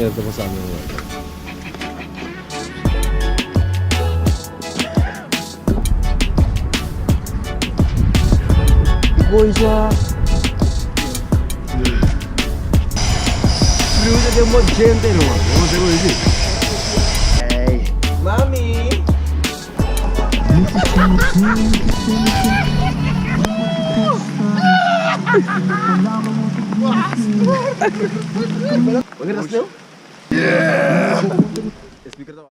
swerte mo sa amin ngayon. Boy siya. Lusa de mo gente no. ¿Cómo se puede decir? Hey, mami. ¿Pagkatapos niyo? Yeah! Speaker to.